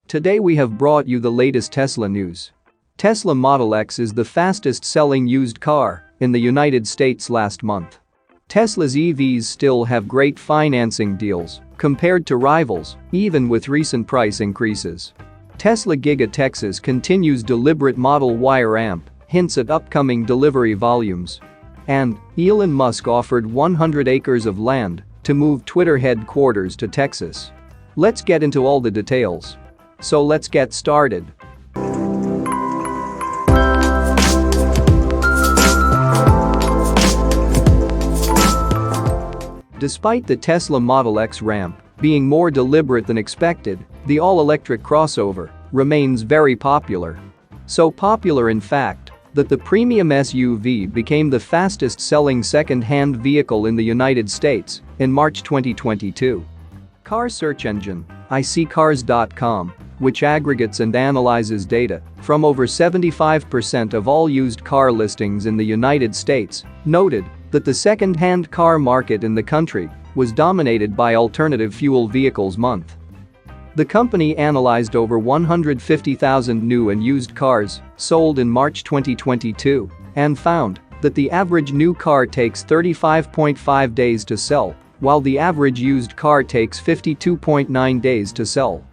Today we have brought you the latest Tesla news. Tesla Model X is the fastest-selling used car in the United States last month. Tesla's EVs still have great financing deals compared to rivals, even with recent price increases. Tesla Giga Texas continues deliberate Model Y ramp, hints at upcoming delivery volumes. And Elon Musk offered 100 acres of land to move Twitter headquarters to Texas. Let's get into all the details. So let's get started. Despite the Tesla Model X ramp being more deliberate than expected, the all-electric crossover remains very popular. So popular in fact that the premium SUV became the fastest-selling second-hand vehicle in the United States in March 2022. Car search engine iSeeCars.com, which aggregates and analyzes data from over 75% of all used car listings in the United States, noted that the second-hand car market in the country was dominated by alternative fuel vehicles month. The company analyzed over 150,000 new and used cars sold in March 2022 and found that the average new car takes 35.5 days to sell, while the average used car takes 52.9 days to sell.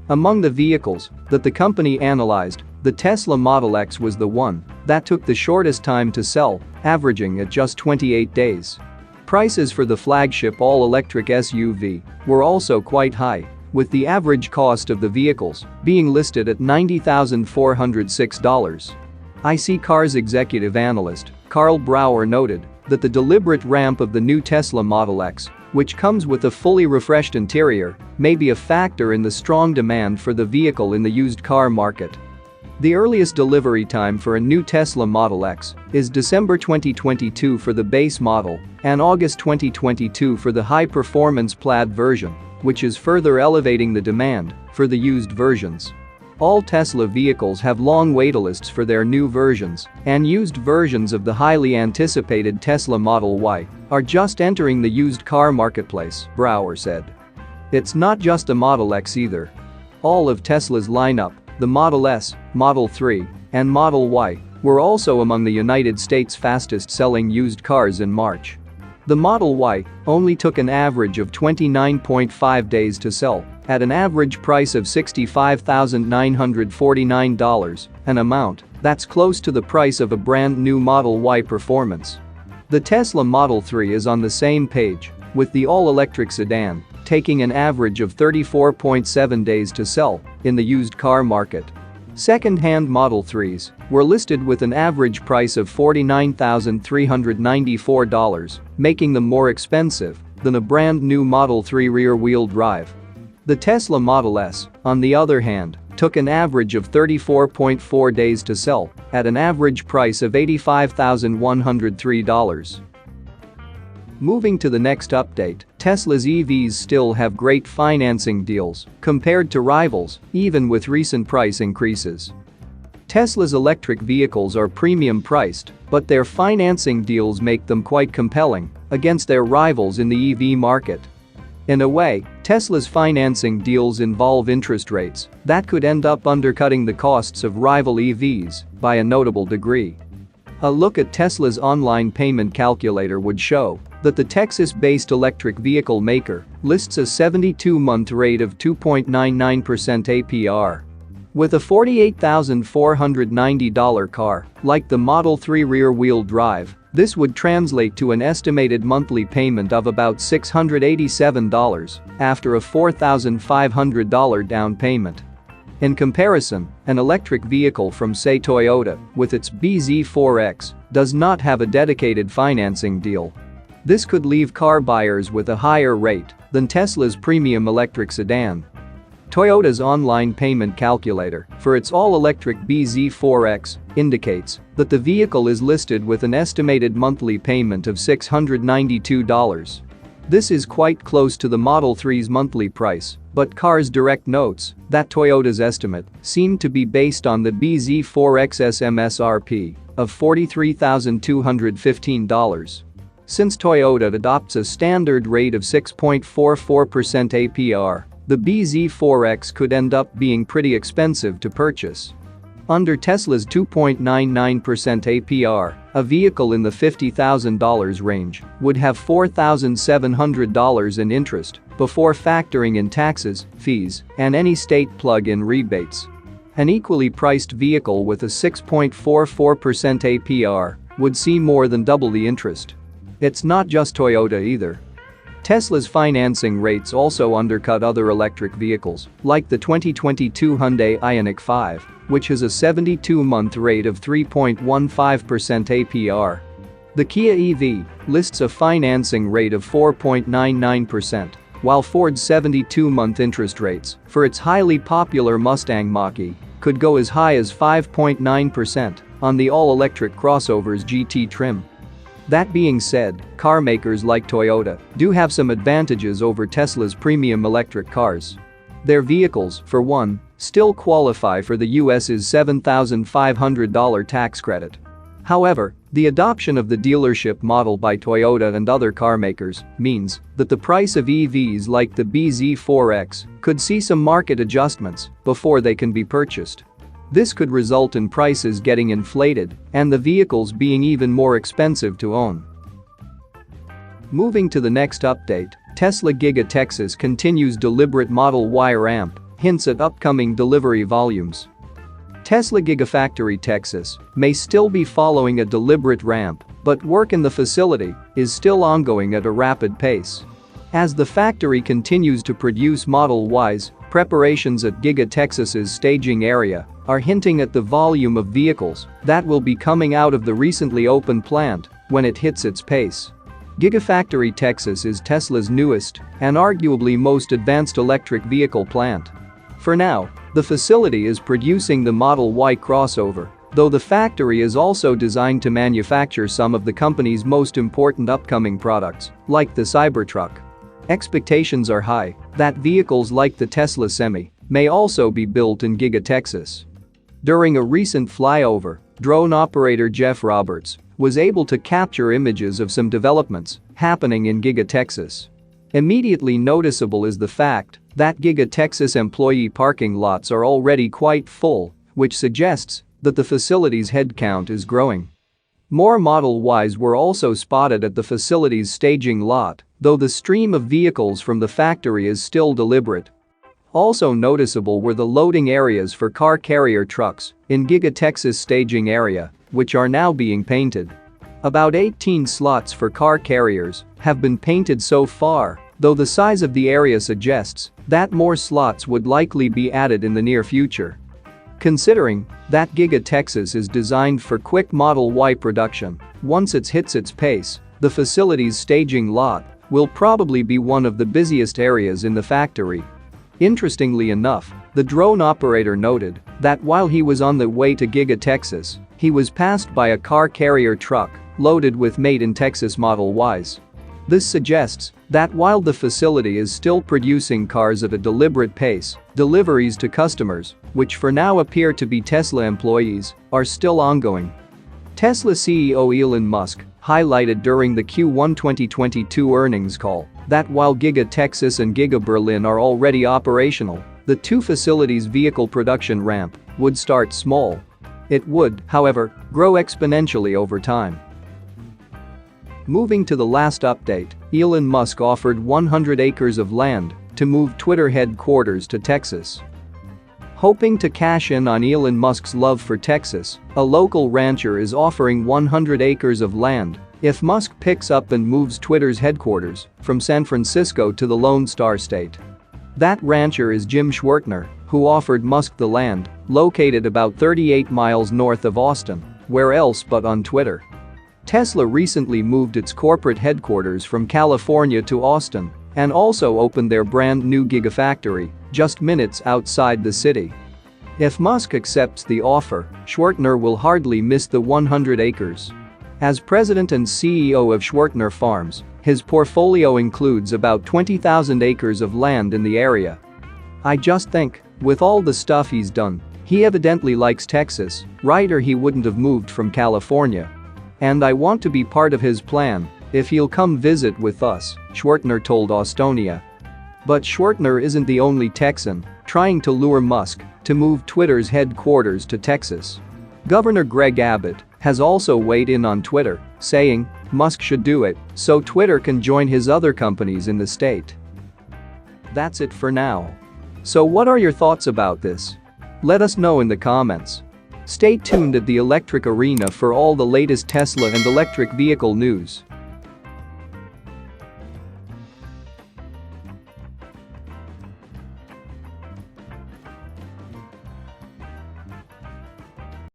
Among the vehicles that the company analyzed, the Tesla Model X was the one that took the shortest time to sell, averaging at just 28 days. Prices for the flagship all-electric SUV were also quite high, with the average cost of the vehicles being listed at $90,406. iSeeCars executive analyst Carl Brower noted that the deliberate ramp of the new Tesla Model X, which comes with a fully refreshed interior, may be a factor in the strong demand for the vehicle in the used car market. The earliest delivery time for a new Tesla Model X is December 2022 for the base model and August 2022 for the high-performance Plaid version, which is further elevating the demand for the used versions. All Tesla vehicles have long waitlists for their new versions, and used versions of the highly anticipated Tesla Model Y are just entering the used car marketplace, Brower said. It's not just a Model X either. All of Tesla's lineup, the Model S, Model 3, and Model Y, were also among the United States' fastest-selling used cars in March. The Model Y only took an average of 29.5 days to sell, at an average price of $65,949, an amount that's close to the price of a brand new Model Y Performance. The Tesla Model 3 is on the same page, with the all-electric sedan taking an average of 34.7 days to sell in the used car market. Second-hand Model 3s were listed with an average price of $49,394, making them more expensive than a brand new Model 3 rear-wheel drive. The Tesla Model S, on the other hand, took an average of 34.4 days to sell at an average price of $85,103. Moving to the next update, Tesla's EVs still have great financing deals compared to rivals, even with recent price increases. Tesla's electric vehicles are premium priced, but their financing deals make them quite compelling against their rivals in the EV market. In a way, Tesla's financing deals involve interest rates that could end up undercutting the costs of rival EVs by a notable degree. A look at Tesla's online payment calculator would show that the Texas-based electric vehicle maker lists a 72-month rate of 2.99% APR. With a $48,490 car, like the Model 3 rear-wheel drive, this would translate to an estimated monthly payment of about $687 after a $4,500 down payment. In comparison, an electric vehicle from, say, Toyota, with its bZ4X, does not have a dedicated financing deal. This could leave car buyers with a higher rate than Tesla's premium electric sedan. Toyota's online payment calculator for its all-electric bZ4X indicates that the vehicle is listed with an estimated monthly payment of $692. This is quite close to the Model 3's monthly price, but Cars Direct notes that Toyota's estimate seemed to be based on the bZ4X's MSRP of $43,215. Since Toyota adopts a standard rate of 6.44% APR, the BZ4X could end up being pretty expensive to purchase. Under Tesla's 2.99% APR, a vehicle in the $50,000 range would have $4,700 in interest before factoring in taxes, fees, and any state plug-in rebates. An equally priced vehicle with a 6.44% APR would see more than double the interest. It's not just Toyota either. Tesla's financing rates also undercut other electric vehicles, like the 2022 Hyundai Ioniq 5, which has a 72-month rate of 3.15% APR. The Kia EV lists a financing rate of 4.99%, while Ford's 72-month interest rates for its highly popular Mustang Mach-E could go as high as 5.9% on the all-electric crossover's GT trim. That being said, car makers like Toyota do have some advantages over Tesla's premium electric cars. Their vehicles, for one, still qualify for the US's $7,500 tax credit. However, the adoption of the dealership model by Toyota and other car makers means that the price of EVs like the BZ4X could see some market adjustments before they can be purchased. This could result in prices getting inflated and the vehicles being even more expensive to own. Moving to the next update, Tesla Giga Texas continues deliberate Model Y ramp, hints at upcoming delivery volumes. Tesla Gigafactory Texas may still be following a deliberate ramp, but work in the facility is still ongoing at a rapid pace. As the factory continues to produce Model Ys, preparations at Giga Texas's staging area are hinting at the volume of vehicles that will be coming out of the recently opened plant when it hits its pace. Gigafactory Texas is Tesla's newest and arguably most advanced electric vehicle plant. For now, the facility is producing the Model Y crossover, though the factory is also designed to manufacture some of the company's most important upcoming products, like the Cybertruck. Expectations are high that vehicles like the Tesla Semi may also be built in Giga Texas. During a recent flyover, drone operator Jeff Roberts was able to capture images of some developments happening in Giga Texas. Immediately noticeable is the fact that Giga Texas employee parking lots are already quite full, which suggests that the facility's headcount is growing. More Model Ys were also spotted at the facility's staging lot, though the stream of vehicles from the factory is still deliberate. Also noticeable were the loading areas for car carrier trucks in Giga Texas staging area, which are now being painted. About 18 slots for car carriers have been painted so far, though the size of the area suggests that more slots would likely be added in the near future. Considering that Giga Texas is designed for quick Model Y production, once it hits its pace, the facility's staging lot will probably be one of the busiest areas in the factory. Interestingly enough, the drone operator noted that while he was on the way to Giga Texas, he was passed by a car carrier truck loaded with made-in-Texas Model Ys. This suggests that while the facility is still producing cars at a deliberate pace, deliveries to customers, which for now appear to be Tesla employees, are still ongoing. Tesla CEO Elon Musk highlighted during the Q1 2022 earnings call that while Giga Texas and Giga Berlin are already operational, the two facilities' vehicle production ramp would start small. It would, however, grow exponentially over time. Moving to the last update, Elon Musk offered 100 acres of land to move Twitter headquarters to Texas. Hoping to cash in on Elon Musk's love for Texas, a local rancher is offering 100 acres of land if Musk picks up and moves Twitter's headquarters from San Francisco to the Lone Star State. That rancher is Jim Schwartner, who offered Musk the land, located about 38 miles north of Austin, where else but on Twitter. Tesla recently moved its corporate headquarters from California to Austin and also opened their brand new Gigafactory just minutes outside the city. If Musk accepts the offer, Schwartner will hardly miss the 100 acres. As president and CEO of Schwartner Farms, his portfolio includes about 20,000 acres of land in the area. I just think, with all the stuff he's done, he evidently likes Texas, right, or he wouldn't have moved from California. And I want to be part of his plan if he'll come visit with us, Schwartner told Austonia. But Schwartner isn't the only Texan trying to lure Musk to move Twitter's headquarters to Texas. Governor Greg Abbott has also weighed in on Twitter, saying Musk should do it so Twitter can join his other companies in the state. That's it for now. So what are your thoughts about this? Let us know in the comments. Stay tuned at the Electric Arena for all the latest Tesla and electric vehicle news.